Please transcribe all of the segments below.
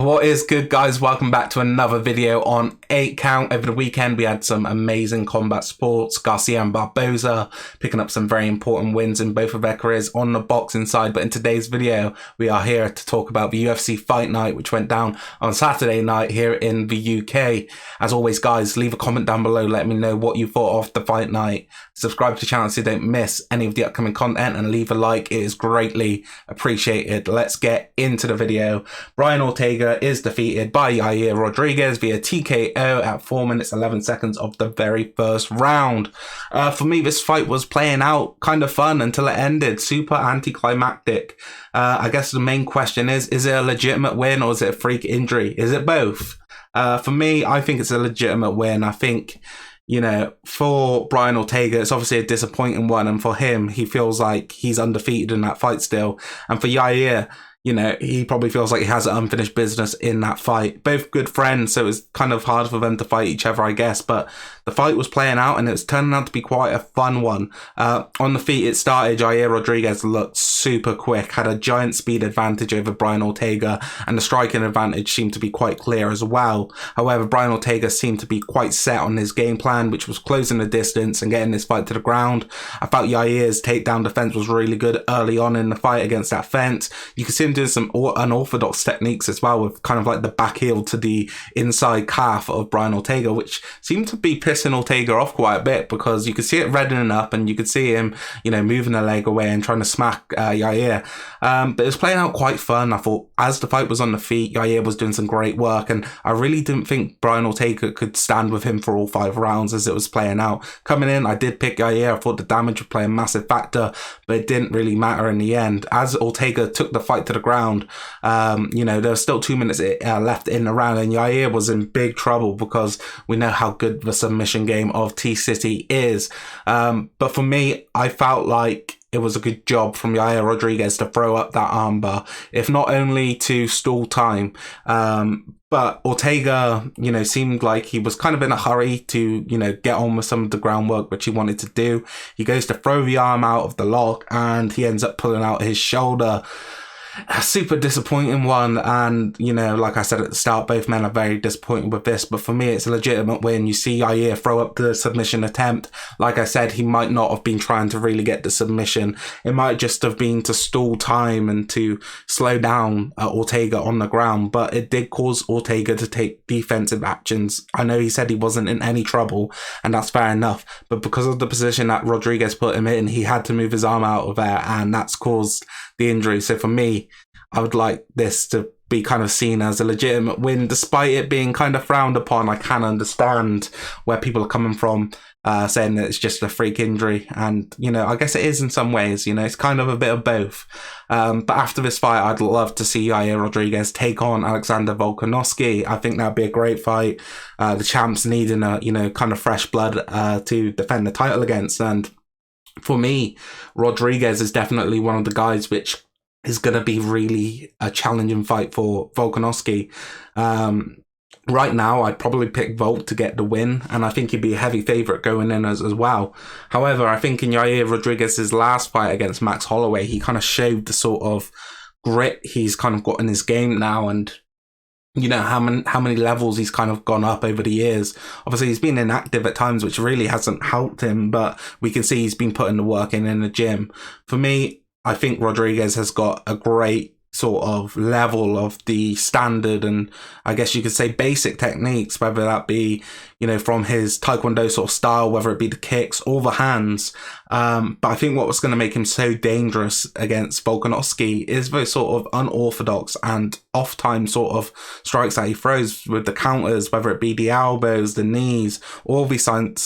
What is good, guys? Welcome back to another video on 8 Count. Over the weekend, we had some amazing combat sports. Garcia and Barboza picking up some very important wins in both of their careers on the boxing side. But in today's video, we are here to talk about the UFC Fight Night, which went down on Saturday night here in the UK. As always, guys, leave a comment down below. Let me know what you thought of the Fight Night. Subscribe to the channel so you don't miss any of the upcoming content, and leave a like. It is greatly appreciated. Let's get into the video. Brian Ortega is defeated by Yair Rodriguez via TKO at 4 minutes 11 seconds of the very first round. For me, this fight was playing out kind of fun until it ended. Super anticlimactic. I guess the main question is it a legitimate win or is it a freak injury? Is it both? For me, I think it's a legitimate win. I think, you know, for Brian Ortega, it's obviously a disappointing one. And for him, he feels like he's undefeated in that fight still. And for Yair, you know, he probably feels like he has unfinished business in that fight. Both good friends, so it was kind of hard for them to fight each other, I guess. But the fight was playing out and it was turning out to be quite a fun one. On the feet it started, Yair Rodriguez looked super quick, had a giant speed advantage over Brian Ortega, and the striking advantage seemed to be quite clear as well. However, Brian Ortega seemed to be quite set on his game plan, which was closing the distance and getting this fight to the ground. I felt Yair's takedown defense was really good early on in the fight against that fence. You could see him doing some unorthodox techniques as well, with kind of like the back heel to the inside calf of Brian Ortega, which seemed to be pissing Ortega off quite a bit, because you could see it reddening up and you could see him, you know, moving the leg away and trying to smack Yair. But it was playing out quite fun. I thought as the fight was on the feet, Yair was doing some great work, and I really didn't think Brian Ortega could stand with him for all 5 rounds as it was playing out. Coming in, I did pick Yair. I thought the damage would play a massive factor, but it didn't really matter in the end. As Ortega took the fight to the ground, you know, there was still 2 minutes left in the round, and Yair was in big trouble because we know how good the submission game of T-City is. But for me, I felt like it was a good job from Yair Rodriguez to throw up that armbar, if not only to stall time, but Ortega, you know, seemed like he was kind of in a hurry to, you know, get on with some of the groundwork which he wanted to do. He goes to throw the arm out of the lock and he ends up pulling out his shoulder. A super disappointing one, and you know, like I said at the start, both men are very disappointed with this, but for me it's a legitimate win. You see Yair throw up the submission attempt. Like I said, he might not have been trying to really get the submission. It might just have been to stall time and to slow down Ortega on the ground, but it did cause Ortega to take defensive actions. I know he said he wasn't in any trouble, and that's fair enough, but because of the position that Rodriguez put him in, he had to move his arm out of there, and that's caused the injury. So for me, I would like this to be kind of seen as a legitimate win, despite it being kind of frowned upon. I can understand where people are coming from, saying that it's just a freak injury, and you know, I guess it is in some ways. You know, it's kind of a bit of both. But after this fight, I'd love to see Yair Rodriguez take on Alexander Volkanovski. I think that'd be a great fight. The champs needing a, you know, kind of fresh blood to defend the title against, and for me, Rodriguez is definitely one of the guys which is going to be really a challenging fight for Volkanovski. Right now, I'd probably pick Volk to get the win, and I think he'd be a heavy favourite going in as well. However, I think in Yair Rodriguez's last fight against Max Holloway, he kind of showed the sort of grit he's kind of got in his game now, and you know, how many levels he's kind of gone up over the years. Obviously, he's been inactive at times, which really hasn't helped him, but we can see he's been putting the work in the gym. For me, I think Rodriguez has got a great sort of level of the standard and I guess you could say basic techniques, whether that be, you know, from his Taekwondo sort of style, whether it be the kicks or the hands. But I think what was going to make him so dangerous against Volkanovski is those sort of unorthodox and off-time sort of strikes that he throws with the counters, whether it be the elbows, the knees, all these kind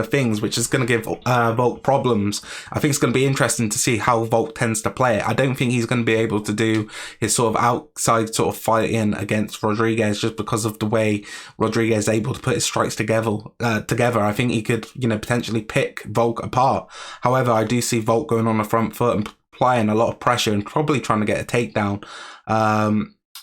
of things, which is going to give Volk problems. I think it's going to be interesting to see how Volk tends to play it. I don't think he's going to be able to do his sort of outside sort of fighting against Rodriguez just because of the way Rodriguez is able to put his strikes together. I think he could, you know, potentially pick Volk apart. However, I do see Volk going on the front foot and applying a lot of pressure and probably trying to get a takedown.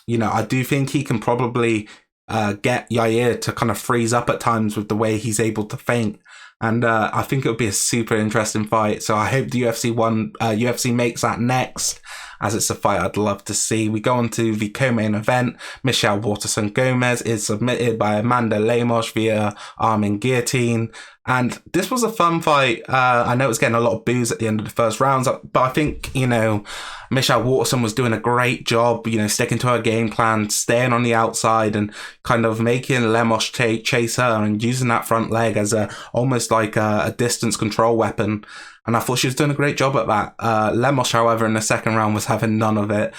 You know, I do think he can probably get Yair to kind of freeze up at times with the way he's able to feint. And I think it would be a super interesting fight. So I hope the UFC makes that next. as it's a fight I'd love to see. We go on to the co-main event. Michelle Waterson Gomez is submitted by Amanda Lemos via arm guillotine. And this was a fun fight. I know it was getting a lot of boos at the end of the first rounds, but I think, Michelle Waterson was doing a great job, sticking to her game plan, staying on the outside and kind of making Lemos chase her and using that front leg as almost like a distance control weapon. And I thought she was doing a great job at that. Lemos, however, in the second round was having none of it.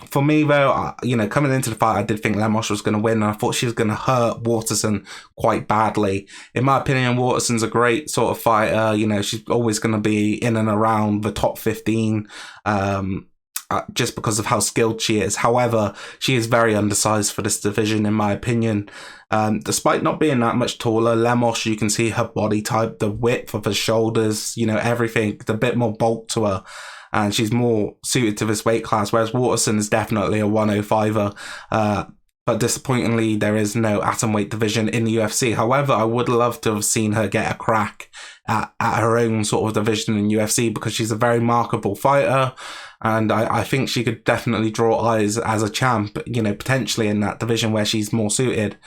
For me, though, coming into the fight, I did think Lemos was going to win, and I thought she was going to hurt Waterson quite badly. In my opinion, Waterson's a great sort of fighter. She's always going to be in and around the top 15, just because of how skilled she is. However, she is very undersized for this division, in my opinion. Despite not being that much taller, Lemos, you can see her body type, the width of her shoulders, everything, a bit more bulk to her. And she's more suited to this weight class, whereas Waterson is definitely a 105er. But disappointingly, there is no atomweight division in the UFC. However, I would love to have seen her get a crack at her own sort of division in UFC, because she's a very marketable fighter. And I think she could definitely draw eyes as a champ, potentially in that division where she's more suited.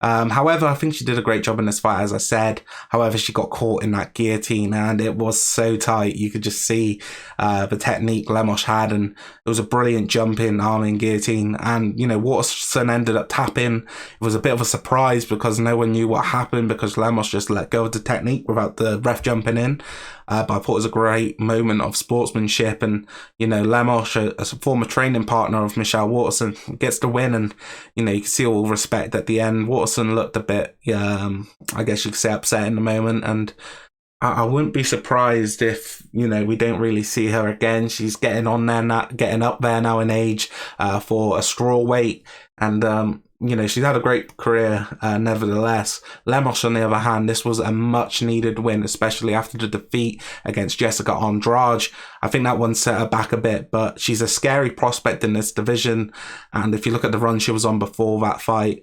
However, I think she did a great job in this fight, as I said. However, she got caught in that guillotine and it was so tight. You could just see the technique Lemos had, and it was a brilliant jump in arm guillotine. And, Waterson ended up tapping. It was a bit of a surprise because no one knew what happened, because Lemos just let go of the technique without the ref jumping in. But I thought it was a great moment of sportsmanship, and, Lemos, as a former training partner of Michelle Waterson, gets the win, and, you can see all respect at the end. Waterson looked a bit, I guess you could say, upset in the moment, and I wouldn't be surprised if, we don't really see her again. She's getting up there now in age for a straw weight, and she's had a great career nevertheless. Lemos, on the other hand, this was a much needed win, especially after the defeat against Jessica Andrade. I think that one set her back a bit, but she's a scary prospect in this division. And if you look at the run she was on before that fight,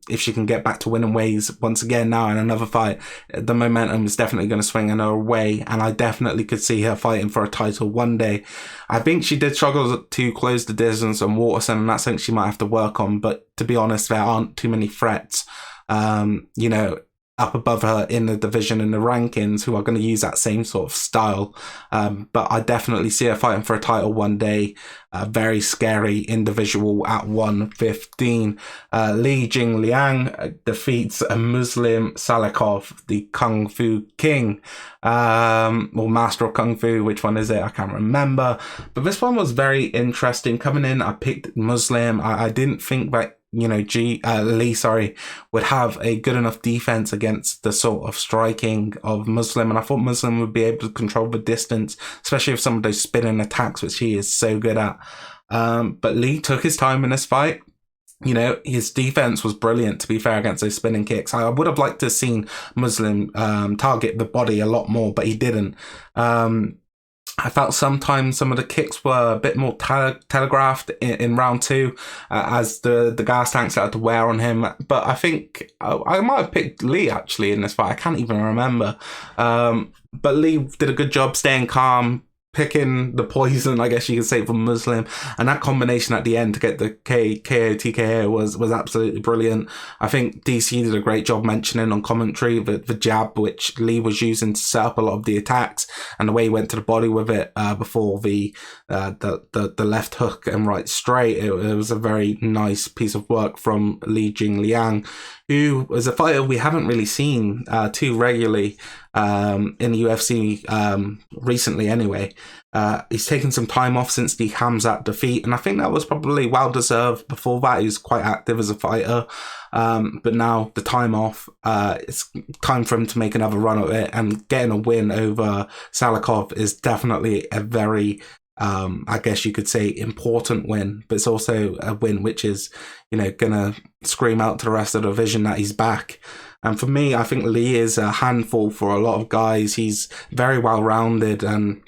if she can get back to winning ways once again now in another fight, the momentum is definitely going to swing in her way. And I definitely could see her fighting for a title one day. I think she did struggle to close the distance on Waterson, and that's something she might have to work on. But to be honest, there aren't too many threats, up above her in the division and the rankings who are going to use that same sort of style. But I definitely see her fighting for a title one day. A very scary individual at 115. Li Jingliang defeats a Muslim Salakov, the Kung Fu King, or Master of Kung Fu. Which one is it? I can't remember. But this one was very interesting. Coming in, I picked Muslim. I didn't think that Lee would have a good enough defense against the sort of striking of Muslim, and I thought Muslim would be able to control the distance, especially with some of those spinning attacks, which he is so good at. But Lee took his time in this fight. His defense was brilliant, to be fair, against those spinning kicks. I would have liked to have seen Muslim target the body a lot more, but he didn't. I felt sometimes some of the kicks were a bit more telegraphed in round two, as the gas tanks started to wear on him. But I think I might have picked Lee actually in this fight. I can't even remember. But Lee did a good job staying calm, picking the poison, I guess you could say, from Muslim, and that combination at the end to get the KO TKO was absolutely brilliant. I think DC did a great job mentioning on commentary the jab which Lee was using to set up a lot of the attacks, and the way he went to the body with it before the left hook and right straight. It was a very nice piece of work from Li Jingliang, who was a fighter we haven't really seen too regularly in the UFC recently anyway. He's taken some time off since the Hamzat defeat, and I think that was probably well deserved. Before that, he was quite active as a fighter, but now the time off, it's time for him to make another run at it, and getting a win over Salakov is definitely a very I guess you could say important win, but it's also a win which is, gonna scream out to the rest of the division that he's back. And for me, I think Lee is a handful for a lot of guys. He's very well rounded, and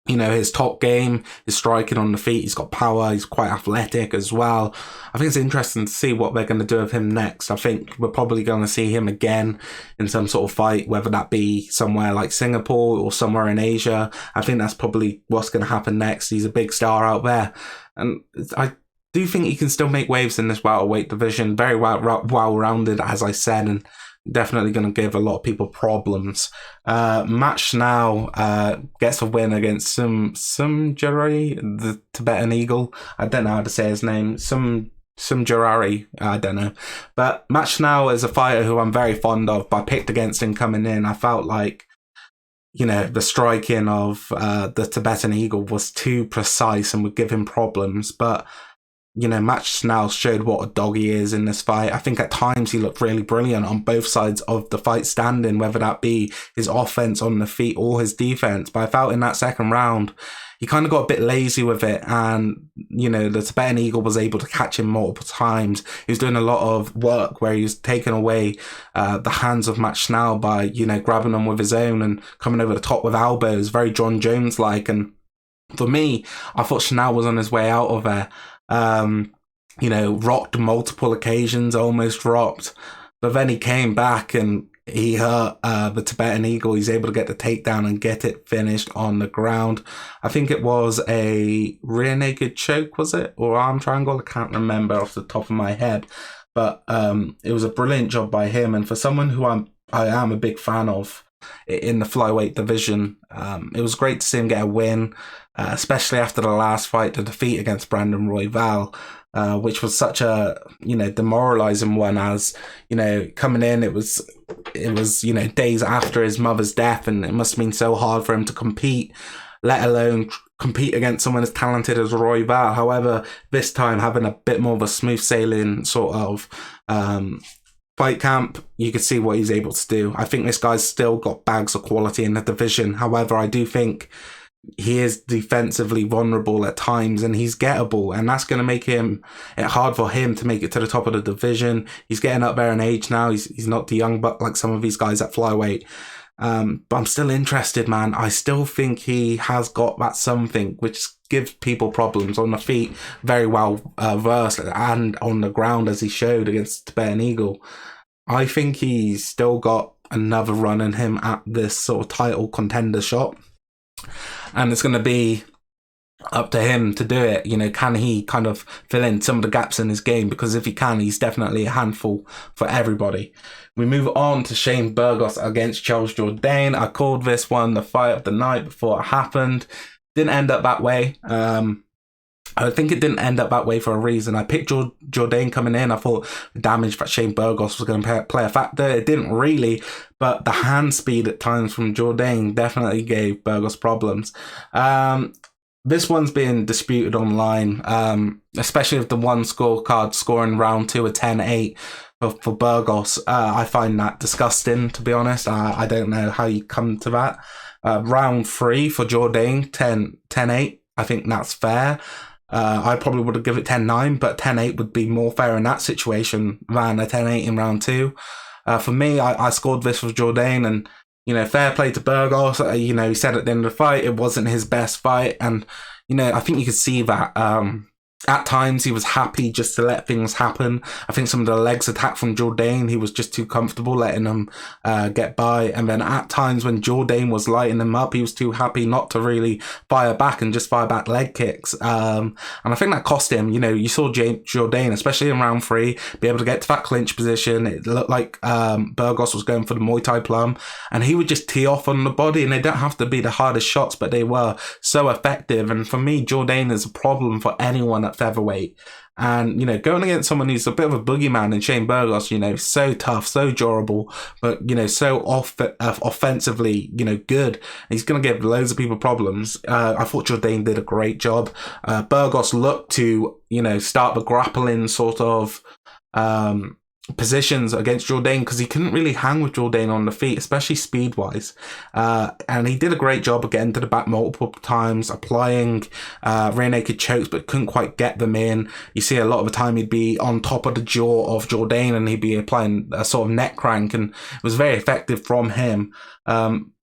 his top game, his striking on the feet. He's got power. He's quite athletic as well. I think it's interesting to see what they're going to do with him next. I think we're probably going to see him again in some sort of fight, whether that be somewhere like Singapore or somewhere in Asia. I think that's probably what's going to happen next. He's a big star out there. And I do think he can still make waves in this welterweight division. Very well-rounded, as I said, and definitely going to give a lot of people problems. Matchnow gets a win against some Gerri, the Tibetan Eagle. I don't know how to say his name. Some Gerri, I don't know. But Matchnow is a fighter who I'm very fond of, but I picked against him coming in. I felt like, the striking of the Tibetan Eagle was too precise and would give him problems. But Matchnow showed what a dog he is in this fight. I think at times he looked really brilliant on both sides of the fight standing, whether that be his offense on the feet or his defense. But I felt in that second round, he kind of got a bit lazy with it. And, the Tibetan Eagle was able to catch him multiple times. He was doing a lot of work where he was taking away the hands of Matchnow by, grabbing them with his own and coming over the top with elbows, very John Jones-like. And for me, I thought Chanel was on his way out of there. Rocked multiple occasions, almost dropped, but then he came back and he hurt the Tibetan Eagle. He's able to get the takedown and get it finished on the ground. I think it was a rear naked choke, was it? Or arm triangle? I can't remember off the top of my head, but it was a brilliant job by him. And for someone who I am a big fan of in the flyweight division, it was great to see him get a win, especially after the last fight, the defeat against Brandon Royval, which was such a demoralizing one. As coming in, it was days after his mother's death, and it must have been so hard for him to compete, let alone compete against someone as talented as Royval. However, this time having a bit more of a smooth sailing sort of fight camp, you could see what he's able to do. I think this guy's still got bags of quality in the division. However, I do think he is defensively vulnerable at times, and he's gettable, and that's going to make it hard for him to make it to the top of the division. He's getting up there in age now. He's not the young buck like some of these guys at flyweight. But I'm still interested, man. I still think he has got that something which gives people problems on the feet, very well versed, and on the ground, as he showed against Tibetan Eagle. I think he's still got another run in him at this sort of title contender shot, and it's going to be up to him to do it. Can he kind of fill in some of the gaps in his game? Because if he can, he's definitely a handful for everybody. We move on to Shane Burgos against Charles Jourdain. I called this one the fight of the night before it happened. Didn't end up that way. I think it didn't end up that way for a reason. I picked Jourdain coming in. I thought the damage that Shane Burgos was going to play a factor. It didn't really, but the hand speed at times from Jourdain definitely gave Burgos problems. This one's being disputed online, especially with the one scorecard scoring round 2 a 10-8 for Burgos. I find that disgusting, to be honest. I don't know how you come to that. Round 3 for Jourdain, 10-8. I think that's fair. I probably would have given it 10-9, but 10-8 would be more fair in that situation than a 10-8 in round 2. For me, I scored this with Jourdain, and fair play to Burgos. He said at the end of the fight it wasn't his best fight, and I think you could see that. At times he was happy just to let things happen. I think some of the legs attack from Jourdain, he was just too comfortable letting them get by. And then at times when Jourdain was lighting him up, he was too happy not to really fire back and just fire back leg kicks. And I think that cost him. You saw Jourdain, especially in round 3, be able to get to that clinch position. It looked like Burgos was going for the Muay Thai plum, and he would just tee off on the body, and they don't have to be the hardest shots, but they were so effective. And for me, Jourdain is a problem for anyone at featherweight. And, going against someone who's a bit of a boogeyman in Shane Burgos, so tough, so durable, but, so offensively, good. He's going to give loads of people problems. I thought Jourdain did a great job. Burgos looked to, start the grappling sort of positions against Jourdain, because he couldn't really hang with Jourdain on the feet, especially speed-wise. And he did a great job of getting to the back multiple times, applying rear naked chokes, but couldn't quite get them in. You see a lot of the time he'd be on top of the jaw of Jourdain, and he'd be applying a sort of neck crank, and it was very effective from him.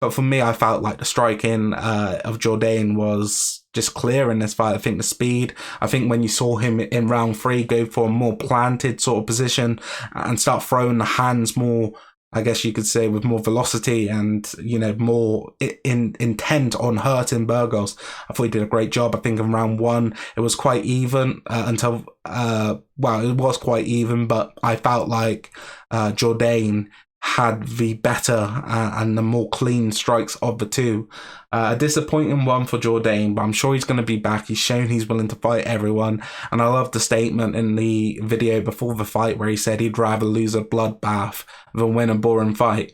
But for me, I felt like the striking of Jourdain was just clear in this fight. I think the speed, I think when you saw him in round 3 go for a more planted sort of position and start throwing the hands more, I guess you could say, with more velocity and, you know, more intent on hurting Burgos. I thought he did a great job. I think in round 1, it was quite even until, it was quite even, but I felt like Jourdain had the better and the more clean strikes of the two. A disappointing one for Jourdain, but I'm sure he's going to be back. He's shown he's willing to fight everyone. And I love the statement in the video before the fight where he said he'd rather lose a bloodbath than win a boring fight.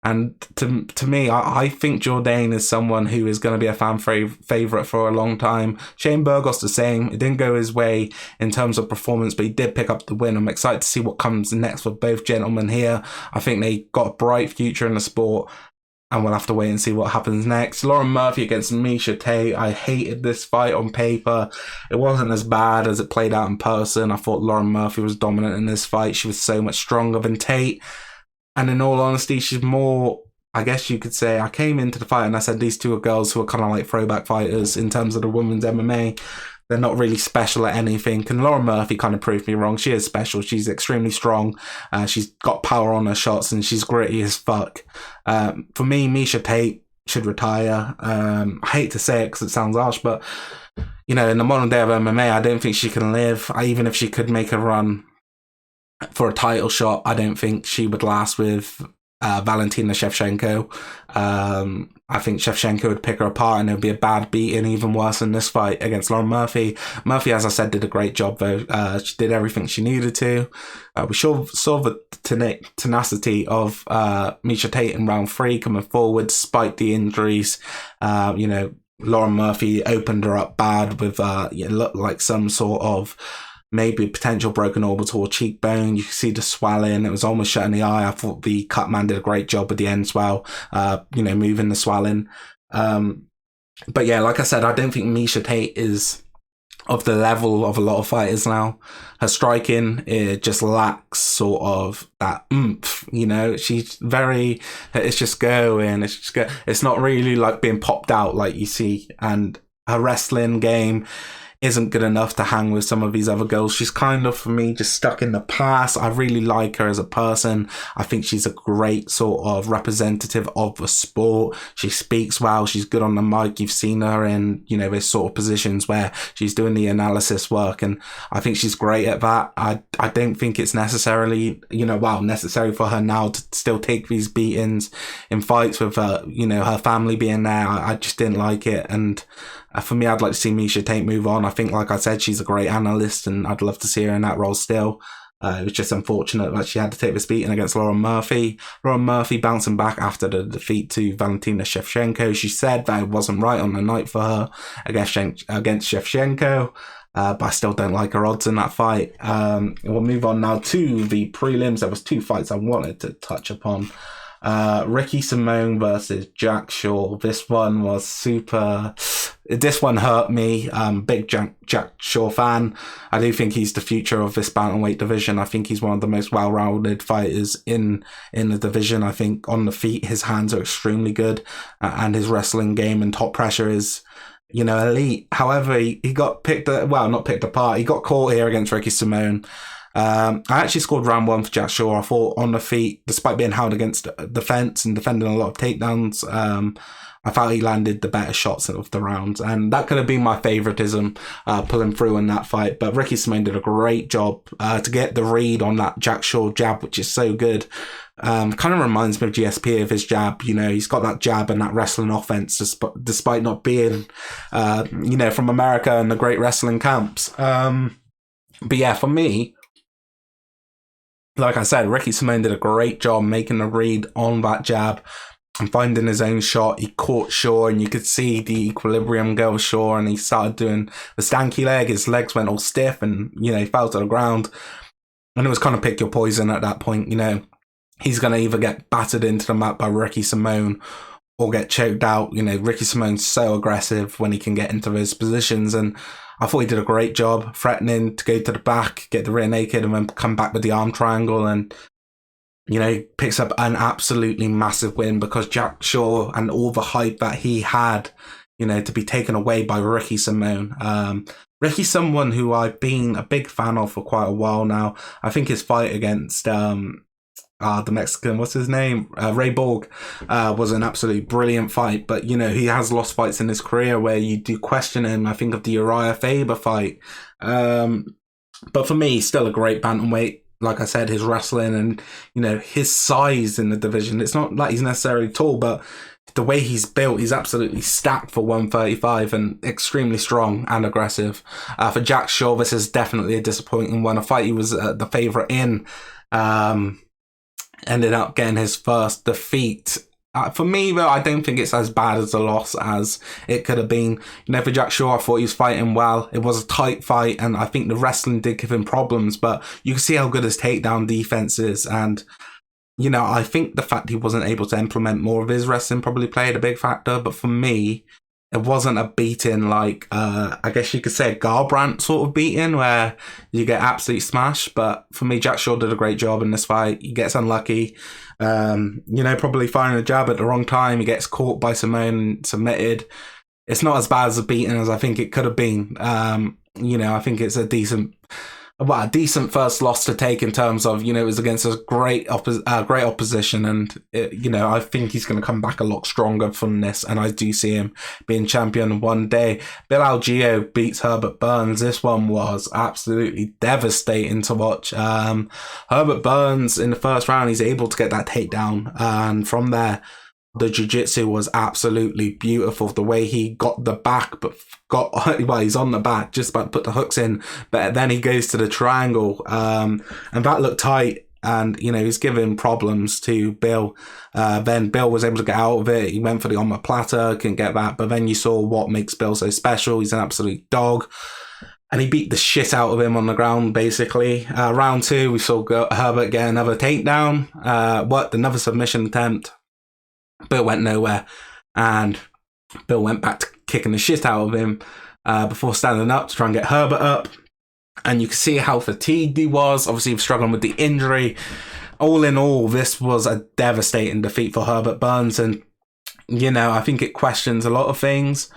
And to me, I think Jourdain is someone who is going to be a fan favourite for a long time. Shane Burgos the same. It didn't go his way in terms of performance, but he did pick up the win. I'm excited to see what comes next for both gentlemen here. I think they got a bright future in the sport, and we'll have to wait and see what happens next. Lauren Murphy against Miesha Tate. I hated this fight on paper. It wasn't as bad as it played out in person. I thought Lauren Murphy was dominant in this fight. She was so much stronger than Tate. And in all honesty, she's more, I guess you could say, I came into the fight and I said these two are girls who are kind of like throwback fighters in terms of the women's MMA. They're not really special at anything. And Lauren Murphy kind of proved me wrong. She is special. She's extremely strong. She's got power on her shots and she's gritty as fuck. For me, Miesha Tate should retire. I hate to say it because it sounds harsh, but, you know, in the modern day of MMA, I don't think she can live. Even if she could make a run for a title shot, I don't think she would last with Valentina Shevchenko. I think Shevchenko would pick her apart and it would be a bad beating, even worse than this fight against Lauren Murphy. Murphy, as I said, did a great job though. She did everything she needed to. We saw the tenacity of Miesha Tate in round 3 coming forward despite the injuries. You know, Lauren Murphy opened her up bad with it looked like some sort of maybe potential broken orbital or cheekbone. You could see the swelling. It was almost shut in the eye. I thought the cut man did a great job with the end swell, you know, moving the swelling. But yeah, like I said, I don't think Miesha Tate is of the level of a lot of fighters now. Her striking, it just lacks sort of that oomph, you know. She's very, it's just going, it's just go. It's not really like being popped out like you see. And her wrestling game isn't good enough to hang with some of these other girls. She's kind of, for me, just stuck in the past. I really like her as a person. I think she's a great sort of representative of the sport. She speaks well. She's good on the mic. You've seen her in, you know, those sort of positions where she's doing the analysis work. And I think she's great at that. I don't think it's necessarily, you know, necessary for her now to still take these beatings in fights with her, you know, her family being there. I just didn't like it. And for me, I'd like to see Miesha Tate move on. I think, like I said, she's a great analyst and I'd love to see her in that role still. It was just unfortunate that she had to take this beating against Lauren Murphy. Lauren Murphy bouncing back after the defeat to Valentina Shevchenko. She said that it wasn't right on the night for her against Shevchenko. But I still don't like her odds in that fight. We'll move on now to the prelims. There was 2 fights I wanted to touch upon. Ricky Simone versus Jack Shaw. This one was super. This one hurt me. Big Jack Shaw fan. I do think he's the future of this bantamweight division. I think he's one of the most well-rounded fighters in the division. I think on the feet, his hands are extremely good, and his wrestling game and top pressure is, you know, elite. However, he got not picked apart. He got caught here against Ricky Simone. I actually scored round 1 for Jack Shaw. I thought on the feet, despite being held against the fence and defending a lot of takedowns, I felt he landed the better shots of the rounds. And that could have been my favoritism, pulling through in that fight. But Ricky Simone did a great job to get the read on that Jack Shaw jab, which is so good. Kind of reminds me of GSP of his jab. You know, he's got that jab and that wrestling offense despite not being, you know, from America and the great wrestling camps. But yeah, for me, like I said, Ricky Simone did a great job making the read on that jab and finding his own shot. He caught Shaw and you could see the equilibrium go with Shaw, and he started doing the stanky leg. His legs went all stiff and, you know, he fell to the ground. And it was kind of pick your poison at that point. You know, he's going to either get battered into the mat by Ricky Simone or get choked out. You know, Ricky Simone's so aggressive when he can get into those positions, and I thought he did a great job threatening to go to the back, get the rear naked, and then come back with the arm triangle. And you know, picks up an absolutely massive win because Jack Shaw and all the hype that he had, you know, to be taken away by Ricky Simone. Ricky's someone who I've been a big fan of for quite a while now. I think his fight against the Mexican, what's his name? Ray Borg, was an absolutely brilliant fight. But, you know, he has lost fights in his career where you do question him. I think of the Uriah Faber fight. But for me, he's still a great bantamweight. Like I said, his wrestling and, you know, his size in the division. It's not like he's necessarily tall, but the way he's built, he's absolutely stacked for 135 and extremely strong and aggressive. For Jack Shaw, this is definitely a disappointing one. A fight he was the favourite in. Ended up getting his first defeat. For me, though, I don't think it's as bad as a loss as it could have been. You know, for Jack Shaw, I thought he was fighting well. It was a tight fight, and I think the wrestling did give him problems, but you can see how good his takedown defense is. And, you know, I think the fact he wasn't able to implement more of his wrestling probably played a big factor. But for me, it wasn't a beating like, I guess you could say a Garbrandt sort of beating where you get absolutely smashed. But for me, Jack Shaw did a great job in this fight. He gets unlucky. You know, probably firing a jab at the wrong time. He gets caught by Simone, submitted. It's not as bad as a beating as I think it could have been. You know, I think it's a decent first loss to take in terms of, you know, it was against a great opposition, and you know, I think he's going to come back a lot stronger from this, and I do see him being champion one day. Bill Algeo beats Herbert Burns. This one was absolutely devastating to watch. Herbert Burns in the first round, he's able to get that takedown, and from there, the jiu-jitsu was absolutely beautiful. The way he got the back, but he's on the back, just about to put the hooks in, but then he goes to the triangle, and that looked tight. And, you know, he's giving problems to Bill. Then Bill was able to get out of it. He went for the omoplata, couldn't get that. But then you saw what makes Bill so special. He's an absolute dog. And he beat the shit out of him on the ground, basically. Round 2, we saw Herbert get another takedown. Worked another submission attempt. Bill went nowhere, and Bill went back to kicking the shit out of him before standing up to try and get Herbert up. And you can see how fatigued he was. Obviously, he was struggling with the injury. All in all, this was a devastating defeat for Herbert Burns. And, you know, I think it questions a lot of things.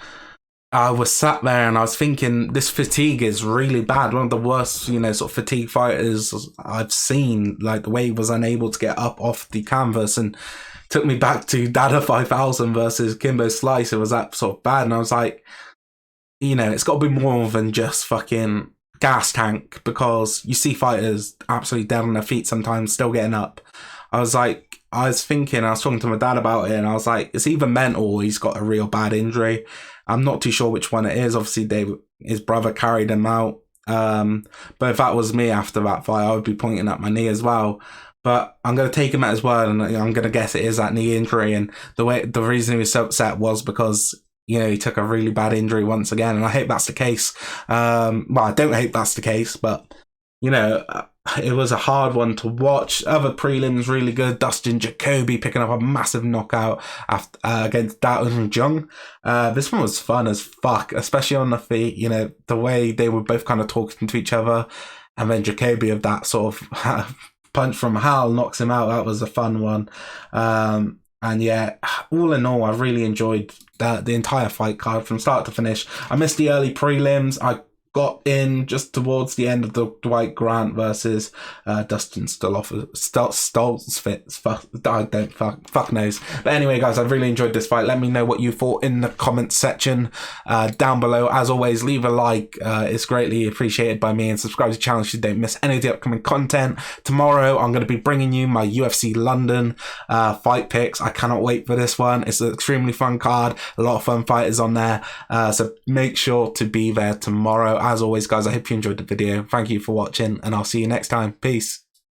I was sat there and I was thinking, this fatigue is really bad. One of the worst, you know, sort of fatigue fighters I've seen. Like, the way he was unable to get up off the canvas, and took me back to Dada 5000 versus Kimbo Slice. It was that sort of bad. And I was like, you know, it's got to be more than just fucking gas tank, because you see fighters absolutely dead on their feet sometimes still getting up. I was talking to my dad about it, and I was like, it's either mental or he's got a real bad injury. I'm not too sure which one it is. Obviously, his brother carried him out. But if that was me after that fight, I would be pointing at my knee as well. But I'm going to take him at his word, and I'm going to guess it is that knee injury. And the reason he was so upset was because, you know, he took a really bad injury once again. And I hope that's the case. Well, I don't hope that's the case, but, you know, it was a hard one to watch. Other prelims really good. Dustin Jacoby picking up a massive knockout against Dalton Jung. This one was fun as fuck, especially on the feet. You know, the way they were both kind of talking to each other. And then Jacoby of that sort of punch from Hal knocks him out. That was a fun one. And yeah, all in all, I really enjoyed the entire fight card from start to finish. I missed the early prelims. I got in just towards the end of the Dwight Grant versus Dustin Stoltzfus. Fuck knows. But anyway, guys, I really enjoyed this fight. Let me know what you thought in the comments section down below. As always, leave a like. It's greatly appreciated by me, and subscribe to the channel so you don't miss any of the upcoming content. Tomorrow, I'm going to be bringing you my UFC London fight picks. I cannot wait for this one. It's an extremely fun card. A lot of fun fighters on there. So make sure to be there tomorrow. As always, guys, I hope you enjoyed the video. Thank you for watching, and I'll see you next time. Peace.